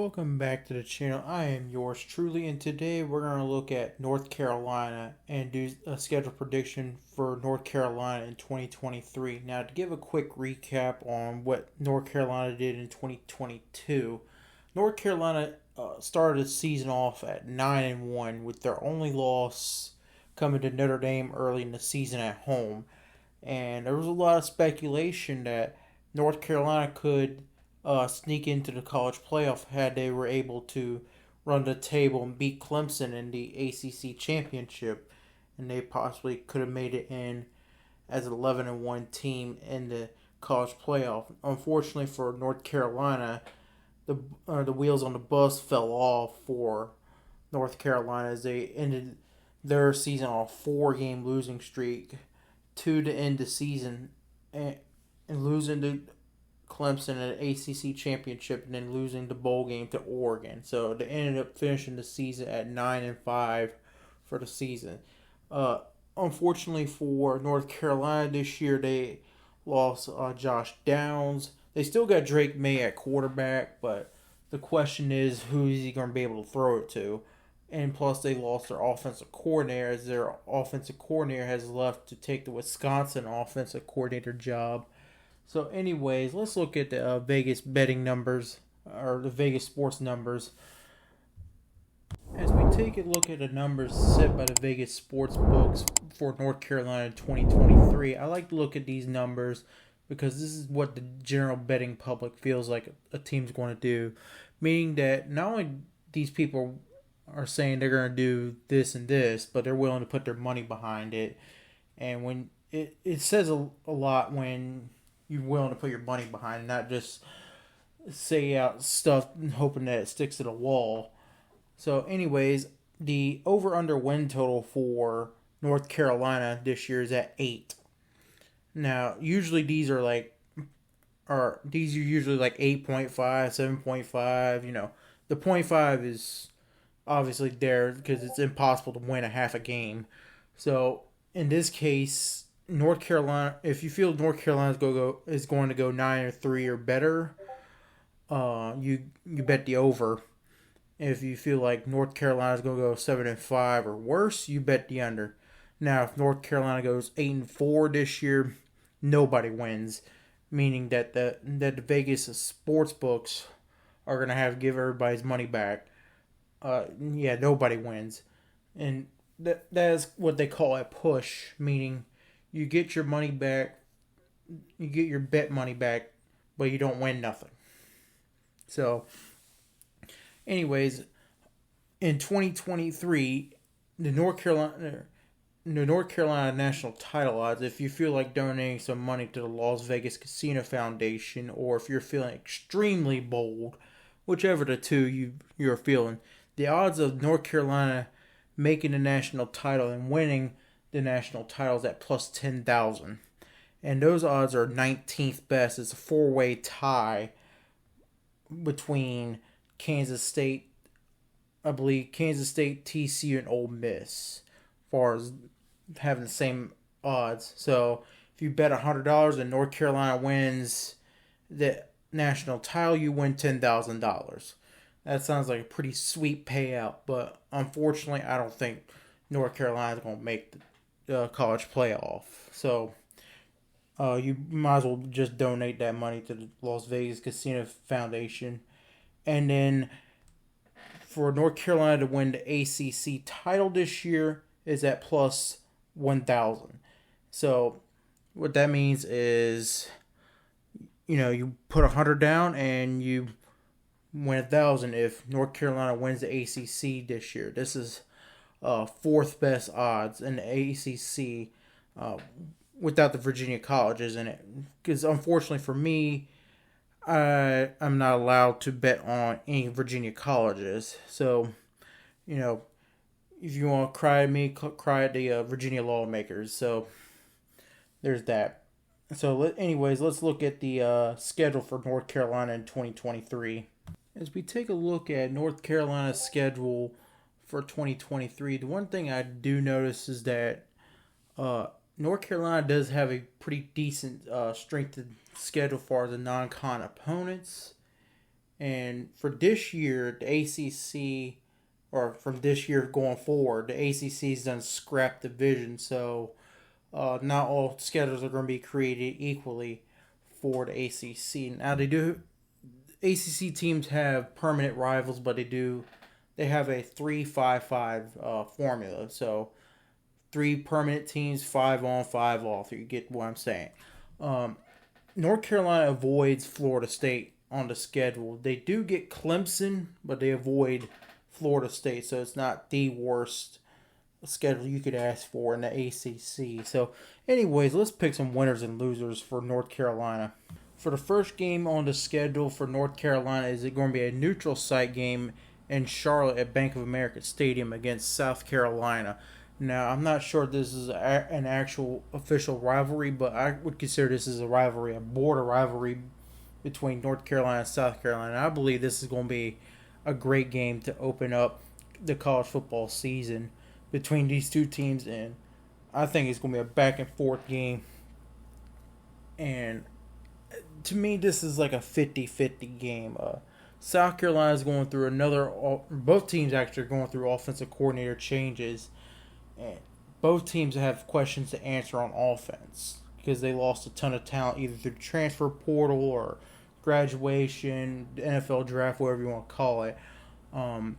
Welcome back to the channel. I am yours truly, and today we're going to look at North Carolina and do a schedule prediction for North Carolina in 2023. Now, to give a quick recap on what North Carolina did in 2022, North Carolina started the season off at 9-1 with their only loss coming to Notre Dame early in the season at home. And there was a lot of speculation that North Carolina could sneak into the college playoff had they were able to run the table and beat Clemson in the ACC championship, and they possibly could have made it in as an 11-1 team in the college playoff. Unfortunately for North Carolina, the wheels on the bus fell off for North Carolina as they ended their season on a 4-game losing streak, two to end the season, and losing to Clemson in an ACC championship and then losing the bowl game to Oregon. So they ended up finishing the season at 9-5 for the season. Unfortunately for North Carolina this year, they lost Josh Downs. They still got Drake May at quarterback, but the question is who is he going to be able to throw it to? And plus, they lost their offensive coordinator, as their offensive coordinator has left to take the Wisconsin offensive coordinator job. So, anyways, let's look at the Vegas betting numbers, or the Vegas sports numbers. As we take a look at the numbers set by the Vegas sports books for North Carolina in 2023, I like to look at these numbers because this is what the general betting public feels like a team's going to do. Meaning that not only these people are saying they're going to do this and this, but they're willing to put their money behind it. And when it says a lot when you're willing to put your money behind, not just say out stuff and hoping that it sticks to the wall. So, anyways, the over/under win total for North Carolina this year is at 8. Now, usually these are usually like 8.5, 7.5. The 0.5 is obviously there because it's impossible to win a half a game. So, in this case, North Carolina, if you feel North Carolina is going to go 9-3 or better, you bet the over. If you feel like North Carolina is going to go 7-5 or worse, you bet the under. Now, if North Carolina goes 8-4 this year, nobody wins, meaning that the Vegas sports books are going to have to give everybody's money back. Nobody wins, and that is what they call a push, meaning you get your money back, you get your bet money back, but you don't win nothing. So, anyways, in 2023, the North Carolina national title odds, if you feel like donating some money to the Las Vegas Casino Foundation, or if you're feeling extremely bold, whichever the two you're feeling, the odds of North Carolina making the national title and winning the national titles at plus 10,000, and those odds are 19th best. It's a 4-way tie between Kansas State, TCU, and Ole Miss, as far as having the same odds. So if you bet $100 and North Carolina wins the national title, you win $10,000. That sounds like a pretty sweet payout, but unfortunately, I don't think North Carolina is going to make the college playoff. So you might as well just donate that money to the Las Vegas Casino Foundation. And then for North Carolina to win the ACC title this year is at plus 1,000. So what that means is, you put 100 down and you win 1,000 if North Carolina wins the ACC this year. This is fourth best odds in the ACC without the Virginia colleges in it. Because unfortunately for me, I'm not allowed to bet on any Virginia colleges. So, if you want to cry at me, cry at the Virginia lawmakers. So, there's that. So, anyways, let's look at the schedule for North Carolina in 2023. As we take a look at North Carolina's schedule for 2023, the one thing I do notice is that North Carolina does have a pretty decent strength of schedule for the non-con opponents. And for this year, the ACC, or from this year going forward, the ACC's done scrap division, so not all schedules are going to be created equally for the ACC. Now they do ACC teams have permanent rivals, but they have a 3-5-5 formula. So three permanent teams, 5 on, 5 off. You get what I'm saying. Um, North Carolina avoids Florida State on the schedule. They do get Clemson, but they avoid Florida State, so it's not the worst schedule you could ask for in the ACC. So, anyways, let's pick some winners and losers for North Carolina. For the first game on the schedule for North Carolina, is it going to be a neutral site game in Charlotte at Bank of America Stadium against South Carolina? Now, I'm not sure if this is an actual official rivalry, but I would consider this as a rivalry, a border rivalry between North Carolina and South Carolina. I believe this is going to be a great game to open up the college football season between these two teams, and I think it's going to be a back and forth game. And to me, this is like a 50-50 game. South Carolina is going through both teams actually are going through offensive coordinator changes, and both teams have questions to answer on offense because they lost a ton of talent either through the transfer portal or graduation, the NFL draft, whatever you want to call it. I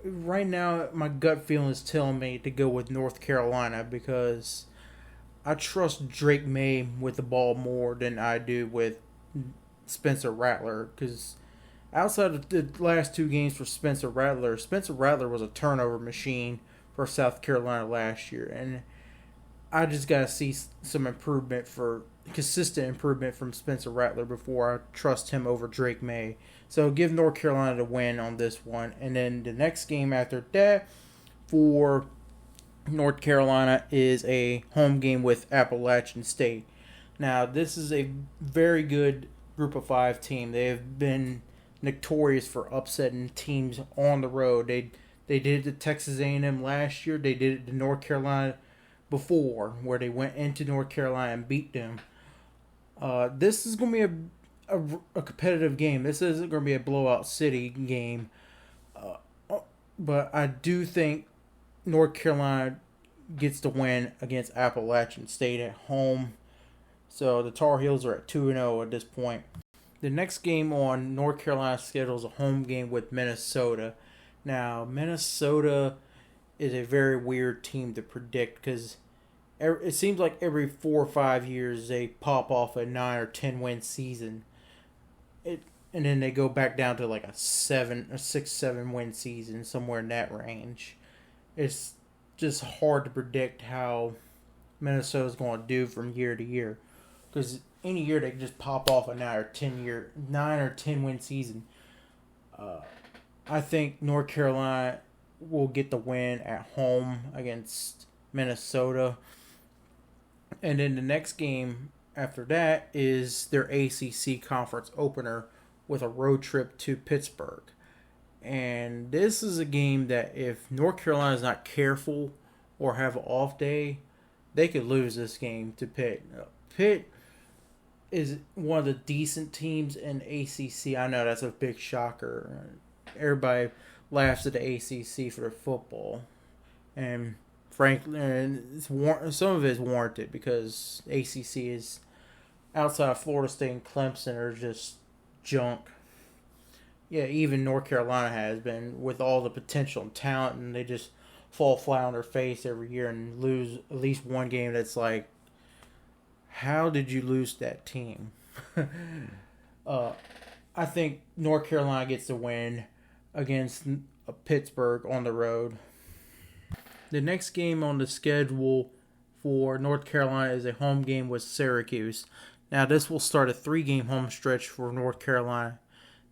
right now my gut feeling is telling me to go with North Carolina because I trust Drake May with the ball more than I do with Spencer Rattler because outside of the last two games for Spencer Rattler was a turnover machine for South Carolina last year, and I just got to see some consistent improvement from Spencer Rattler before I trust him over Drake May. So give North Carolina the win on this one. And then the next game after that for North Carolina is a home game with Appalachian State. Now, this is a very good Group of Five team. They have been notorious for upsetting teams on the road. They did it to Texas A&M last year. They did it to North Carolina before, where they went into North Carolina and beat them. This is going to be a competitive game. This isn't going to be a blowout city game. But I do think North Carolina gets the win against Appalachian State at home. So the Tar Heels are at 2-0 at this point. The next game on North Carolina's schedule is a home game with Minnesota. Now, Minnesota is a very weird team to predict because it seems like every 4 or 5 years they pop off a 9 or 10 win season. And then they go back down to like a 6-7 win season, somewhere in that range. It's just hard to predict how Minnesota's going to do from year to year. Because any year they can just pop off a 9 or 10 win season. I think North Carolina will get the win at home against Minnesota. And then the next game after that is their ACC conference opener with a road trip to Pittsburgh. And this is a game that if North Carolina is not careful or have an off day, they could lose this game to Pitt. Pitt is one of the decent teams in ACC. I know that's a big shocker. Everybody laughs at the ACC for their football. And frankly, some of it is warranted because ACC is outside of Florida State and Clemson are just junk. Yeah, even North Carolina has been with all the potential and talent, and they just fall flat on their face every year and lose at least one game that's like, how did you lose that team? I think North Carolina gets the win against Pittsburgh on the road. The next game on the schedule for North Carolina is a home game with Syracuse. Now, this will start a 3-game home stretch for North Carolina.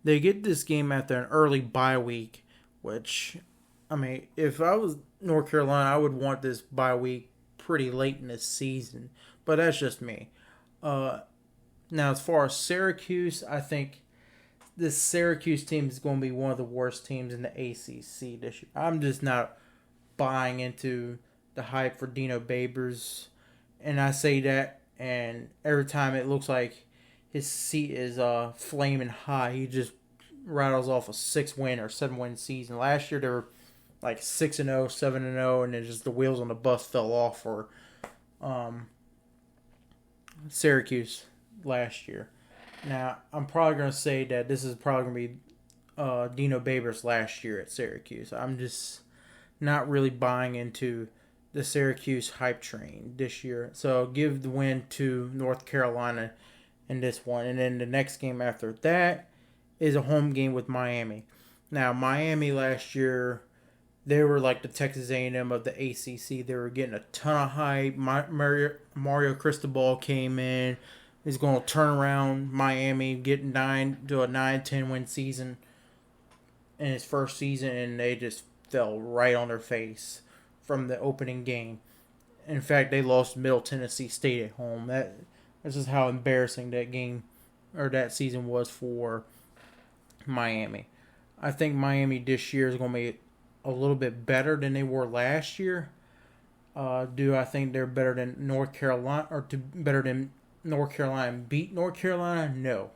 They get this game after an early bye week, which, I mean, if I was North Carolina, I would want this bye week pretty late in the season. But that's just me. Now, as far as Syracuse, I think this Syracuse team is going to be one of the worst teams in the ACC this year. I'm just not buying into the hype for Dino Babers. And I say that, and every time it looks like his seat is flaming high. He just rattles off a 6-win or 7-win season. Last year they were like 6-0, 7-0, and then just the wheels on the bus fell off for um, Syracuse last year. Now I'm probably gonna say that this is probably gonna be Dino Babers last year at Syracuse. I'm just not really buying into the Syracuse hype train this year. So I'll give the win to North Carolina in this one. And then the next game after that is a home game with Miami. Now, Miami last year, they were like the Texas A&M of the ACC. They were getting a ton of hype. Mario Cristobal came in. He's going to turn around Miami, get 9-10 win season in his first season, and they just fell right on their face from the opening game. In fact, they lost Middle Tennessee State at home. This is how embarrassing that game or that season was for Miami. I think Miami this year is going to be a little bit better than they were last year. Do I think they're better than North Carolina better than North Carolina and beat North Carolina? No.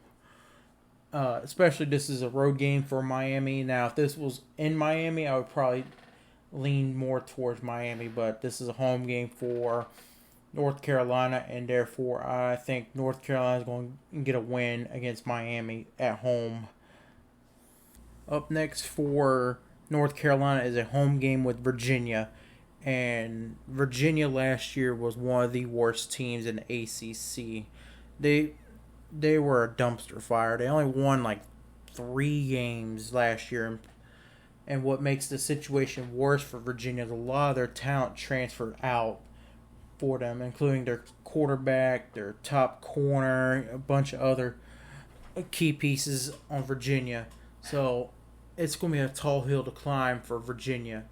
Especially this is a road game for Miami. Now, if this was in Miami, I would probably lean more towards Miami, but this is a home game for North Carolina, and therefore I think North Carolina is going to get a win against Miami at home. Up next for North Carolina is a home game with Virginia, and Virginia last year was one of the worst teams in the ACC. They were a dumpster fire. They only won like 3 games last year. And what makes the situation worse for Virginia is a lot of their talent transferred out for them, including their quarterback, their top corner, a bunch of other key pieces on Virginia. So it's going to be a tall hill to climb for Virginia.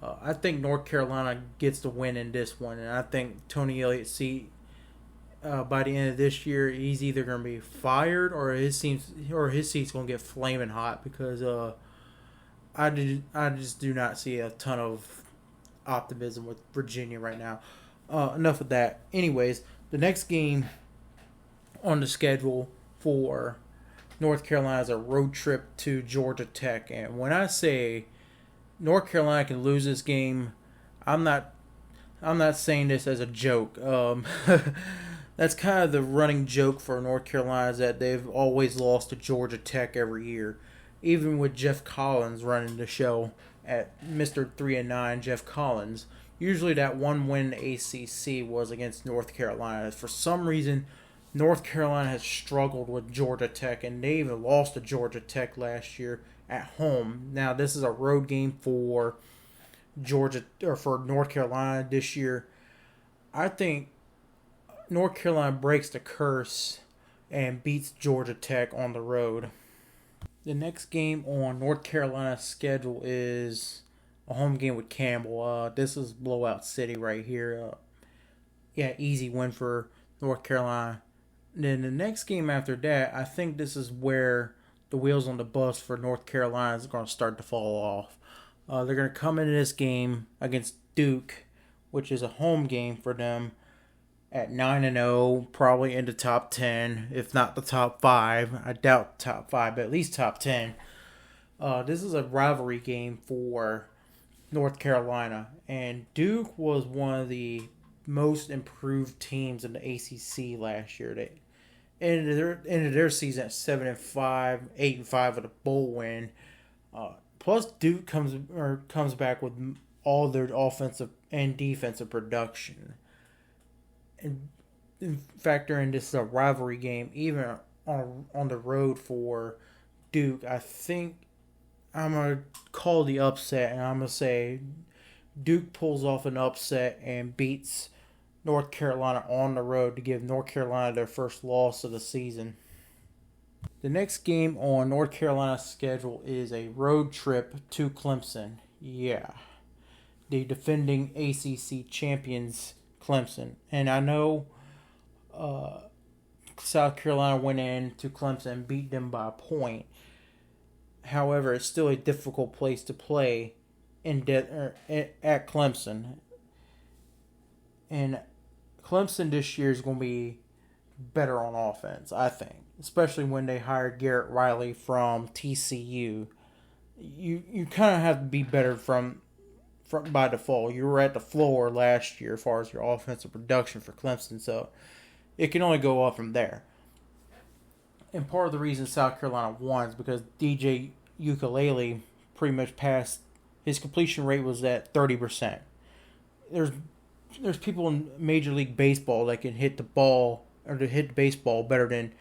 I think North Carolina gets the win in this one, and I think Tony Elliott's seat by the end of this year, he's either going to be fired or his seat's going to get flaming hot because I just do not see a ton of optimism with Virginia right now. Enough of that. Anyways, the next game on the schedule for North Carolina is a road trip to Georgia Tech. And when I say North Carolina can lose this game, I'm not saying this as a joke. That's kind of the running joke for North Carolina is that they've always lost to Georgia Tech every year. Even with Jeff Collins running the show at Mr. 3-9, Jeff Collins, usually that one win in the ACC was against North Carolina. For some reason, North Carolina has struggled with Georgia Tech, and they even lost to Georgia Tech last year at home. Now, this is a road game for North Carolina this year. I think North Carolina breaks the curse and beats Georgia Tech on the road. The next game on North Carolina's schedule is a home game with Campbell. This is blowout city right here. Easy win for North Carolina. Then the next game after that, I think this is where the wheels on the bus for North Carolina is going to start to fall off. They're going to come into this game against Duke, which is a home game for them, at 9-0, probably in the top 10, if not the top 5. I doubt top 5, but at least top 10. This is a rivalry game for North Carolina, and Duke was one of the most improved teams in the ACC last year. They ended their season at 7-5, 8-5 with a bowl win. Plus, Duke comes back with all their offensive and defensive production. And factor in this is a rivalry game, even on the road for Duke. I think I'm going to call the upset, and I'm going to say Duke pulls off an upset and beats North Carolina on the road to give North Carolina their first loss of the season. The next game on North Carolina's schedule is a road trip to Clemson. Yeah. The defending ACC champions, Clemson. And I know South Carolina went in to Clemson and beat them by a point. However, it's still a difficult place to play at Clemson. And Clemson this year is going to be better on offense, I think. Especially when they hired Garrett Riley from TCU. You kind of have to be better from by default. You were at the floor last year as far as your offensive production for Clemson, so it can only go up from there. And part of the reason South Carolina won is because DJ Ukulele pretty much passed. His completion rate was at 30%. There's there's people in Major League Baseball that can hit the ball or to hit the baseball better than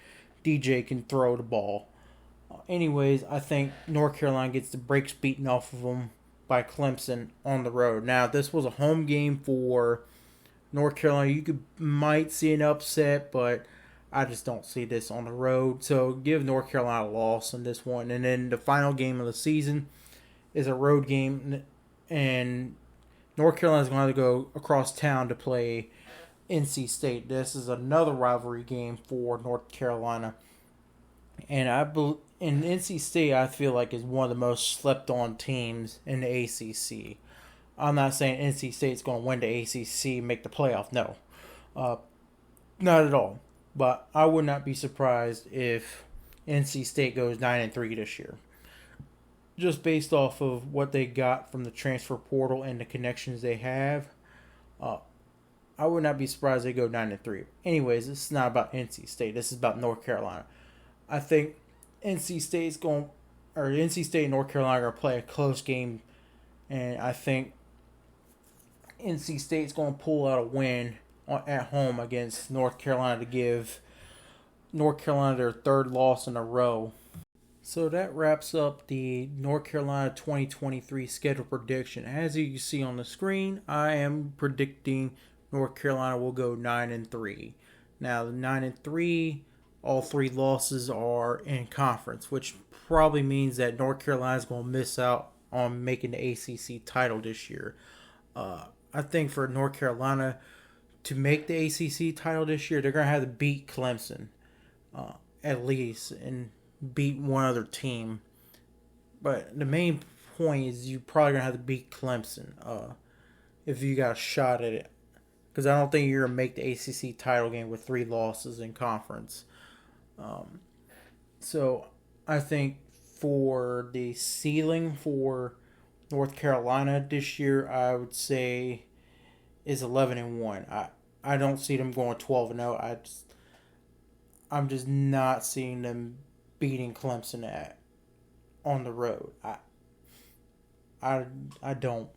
DJ can throw the ball. Anyways, I think North Carolina gets the brakes beaten off of them by Clemson on the road. Now, this was a home game for North Carolina. You might see an upset, but I just don't see this on the road. So give North Carolina a loss in this one. And then the final game of the season is a road game, and North Carolina's going to have to go across town to play NC State. This is another rivalry game for North Carolina. And NC State, I feel like, is one of the most slept-on teams in the ACC. I'm not saying NC State's going to win the ACC, make the playoff. No, not at all. But I would not be surprised if NC State goes 9-3 this year, just based off of what they got from the transfer portal and the connections they have. I would not be surprised they go 9-3. Anyways, this is not about NC State. This is about North Carolina. I think NC State and North Carolina are going to play a close game, and I think NC State's going to pull out a win at home against North Carolina to give North Carolina their third loss in a row. So that wraps up the North Carolina 2023 schedule prediction. As you can see on the screen, I am predicting North Carolina will go 9-3. Now, the 9-3, all three losses are in conference, which probably means that North Carolina is going to miss out on making the ACC title this year. I think for North Carolina to make the ACC title this year, they're going to have to beat Clemson at least and beat one other team. But the main point is you probably going to have to beat Clemson if you got a shot at it. Because I don't think you're going to make the ACC title game with 3 losses in conference. So I think for the ceiling for North Carolina this year, I would say is 11-1. I don't see them going 12-0. I'm just not seeing them beating Clemson on the road. I don't.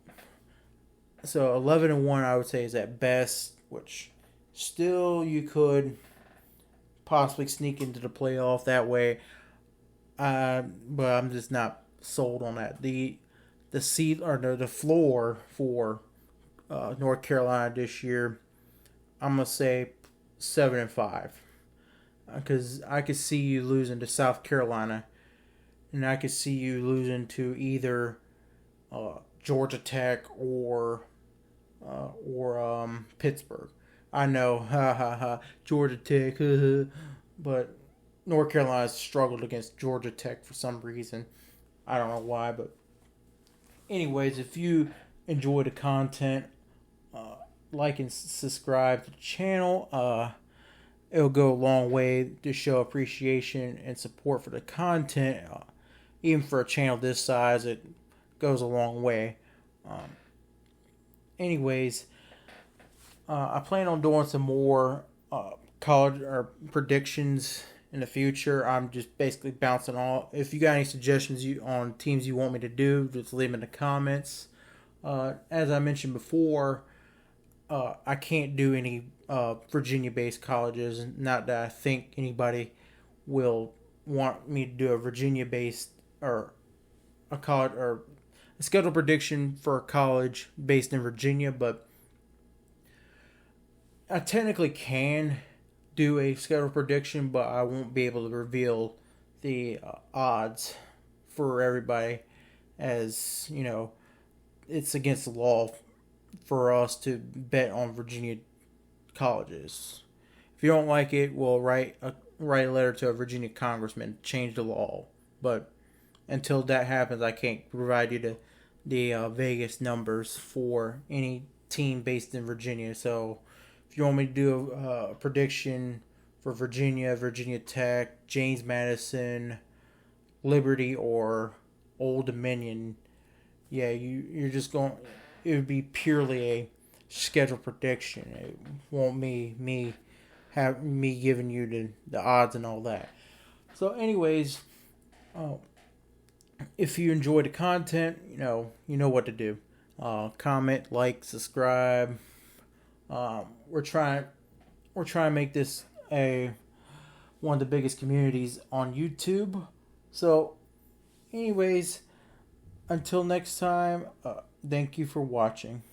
So 11-1, I would say, is at best, which still you could possibly sneak into the playoff that way. But I'm just not sold on that. The seat or the floor for North Carolina this year, I'm gonna say 7-5, because I could see you losing to South Carolina, and I could see you losing to either Georgia Tech or Pittsburgh. I know, Georgia Tech, but North Carolina struggled against Georgia Tech for some reason. I don't know why, but anyways, if you enjoy the content, like and subscribe to the channel. It'll go a long way to show appreciation and support for the content. Even for a channel this size, it goes a long way. Anyways, I plan on doing some more college or predictions in the future. I'm just basically bouncing off. If you got any suggestions on teams you want me to do, just leave them in the comments. As I mentioned before, I can't do any Virginia-based colleges. Not that I think anybody will want me to do a Virginia-based or a college or a schedule prediction for a college based in Virginia, but I technically can do a schedule prediction, but I won't be able to reveal the odds for everybody, as you know, it's against the law for us to bet on Virginia colleges. If you don't like it, we'll write a letter to a Virginia congressman, change the law. But until that happens, I can't provide you the Vegas numbers for any team based in Virginia. So if you want me to do a prediction for Virginia, Virginia Tech, James Madison, Liberty, or Old Dominion, yeah, you're just going. It would be purely a schedule prediction. It won't me giving you the odds and all that. So, anyways, oh, if you enjoy the content, you know what to do. Comment, like, subscribe. We're trying to make this a one of the biggest communities on YouTube. So, anyways, until next time, thank you for watching.